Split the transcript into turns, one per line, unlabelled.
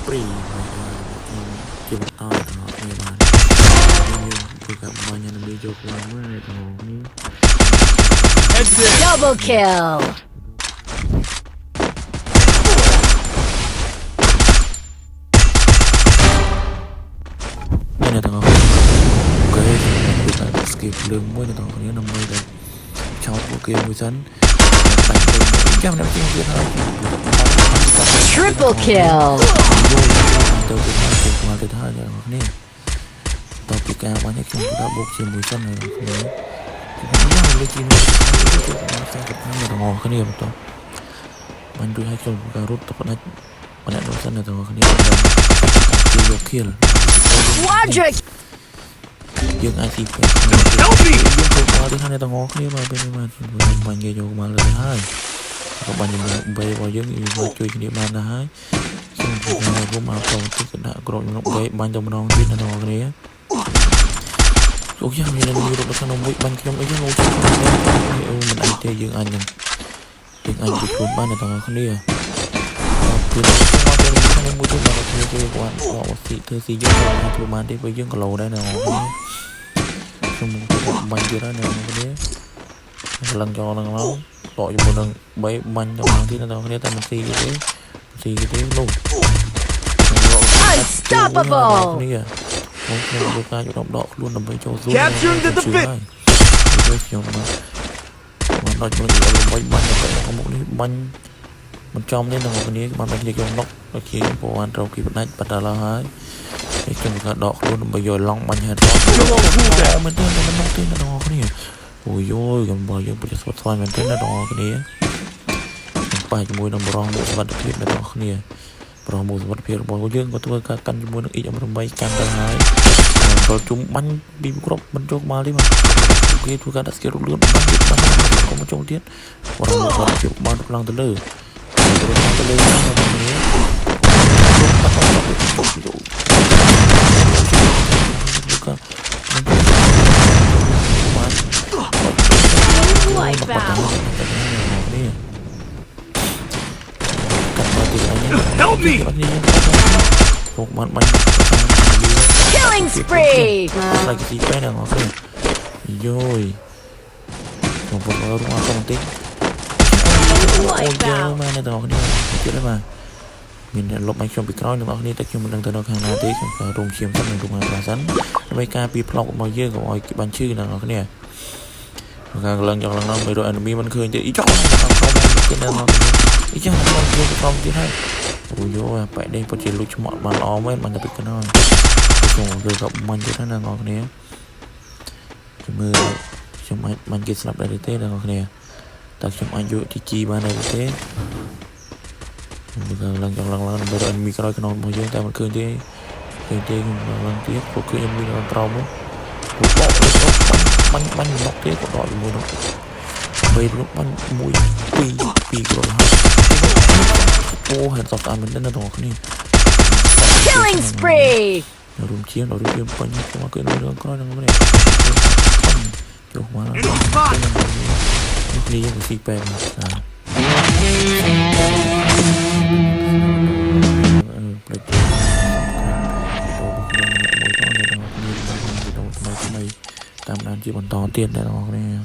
ปรีជាបន្តដល់គ្នាបានយើងធ្វើការបាញ់នឹងយកឡើងមកនៅក្នុងនេះ
Double kill.
នេះនៅក្នុងអូខេគឺការ skip លើមួយនៅក្នុងគ្នាដើម្បីតែឆោតពួកគេមួយសិនចាំដល់ជាងទៀតហើយ
Triple kill.
ទៅពីខាងជើងមកទៅហើយអ្នកនរគ្នាតពីការបាញ់នេះខ្ញុំក៏បុកជាមួយសិនហើយអ្នកនរគ្នាខ្ញុំលើកជានេះខ្ញុំទៅខាងអ្នកនរគ្នាបន្តបាញ់ដូចឲ្យខ្ញុំក៏រត់ទៅផ្ដាច់ម្នាក់នោះសិនអ្នកនរគ្នាគឺយក kill
Quadra.
យើងអាចទីពេកយើងទៅមកទៅខាងអ្នកនរគ្នាមកពេលនេះមកបាញ់យកមកលើហើយក៏បាញ់ជាមួយ3របស់យើងជួយគ្នាបានដែរហើយខ្ញុំខ្ញុំមកផងទីកណ្ដាលក្រោយក្នុង3បាញ់ទៅម្ដងទៀតអ្នកនរគ្នាអូយ៉ាមានរត់ទៅក្នុងមួយបាញ់ខ្ញុំអីហ្នឹងអូមិនអីទេយើងអាចនឹងយើងអាចជួយខ្លួនបានអ្នកនរគ្នាគឺមកទៅក្នុងមួយទៀតមកគ្នាជួយគាត់ស៊ីធ្វើស៊ីយើងអាចធ្វើបានទេព្រោះយើងគីឡូដែរអ្នកនរគ្នាខ្ញុំបាញ់ទៀតហើយអ្នកនរគ្នាឡើងចូលឡើងឡងតោជាមួយនឹង3បាញ់ទៅទៀតអ្នកនរគ្នាតែមិនស៊ីទេនោះ
Unstoppable.
ខ្ញុំយកការយកដកខ្លួនដើម្បីចូលស៊ូ
Capturing the defense.
ខ្ញុំមកដល់ជាមួយ3បាញ់ទៅមុខនេះបាញ់មិនចំទេអ្នកនរគ្នាបានបាញ់យកមកដូចជាព្រោះបានត្រូវគេផ្ដាច់បាត់ដល់ហើយខ្ញុំក៏ដកខ្លួនដើម្បីយកឡងបាញ់ហេតុមែនទេមិនមកទេអ្នកនរគ្នាអូយខ្ញុំបើយើងពិតជាស្វាត់ស្វែងមែនទេអ្នកនរគ្នាប៉ះជាមួយនឹងបរងមួយសុវត្ថិភាពអ្នកនរគ្នាប្រមូលសុវត្ថិភាពរបស់យើងក៏ធ្វើការកាន់ជាមួយនឹង X8 កាន់ទៅហើយចូលជុំបាញ់ពីគ្រប់បញ្ចុះមកទេមកគេធ្វើការដាក់ស្គីលលឿនបាញ់ទៀតបាញ់ក៏មកចូលទៀតបរងសុវត្ថិភាពបានឡើងទៅលើ
Help me!
Killing spree.
lại cái gì cái nào không rồi một vật ở ngoài không tính ôi giờ mà này tao đi chuyện đấy mà mình lột máy trong bị nói được đi tất nhiên mình đang từ đâu hàng nào tí không rung chiếm xong mình rung hàng rắn mấy ca bị plot bao nhiêu của cái bàn chữ là cái này lần chọn lần năm rồi enemy mình khơi thì ít chọn không cái nào ít chọn không chứ hay ôi vô phải đây có chỉ lúc mọi bàn ó mới mình đã bị cái nói rồi gặp mình chứ nó ngon này mưa trong mình kia sập đây thế là ngon này tập trong anh vô chi ban này thế lần chọn lần bây giờ anh micro cái non bao nhiêu ta mình khơi thế lần tiếp của khơi em micro trâu á bánh nóc thế của đội mua nó bây lúc bánh mũi pi rồi ô hẹn tập anh mình đến là đỏ này
Killing spree.
rung chiến bánh cho cái nó có đang cái này chỗ mà đi cái gì bèn tam đàn chỉ còn to tiền đây đó này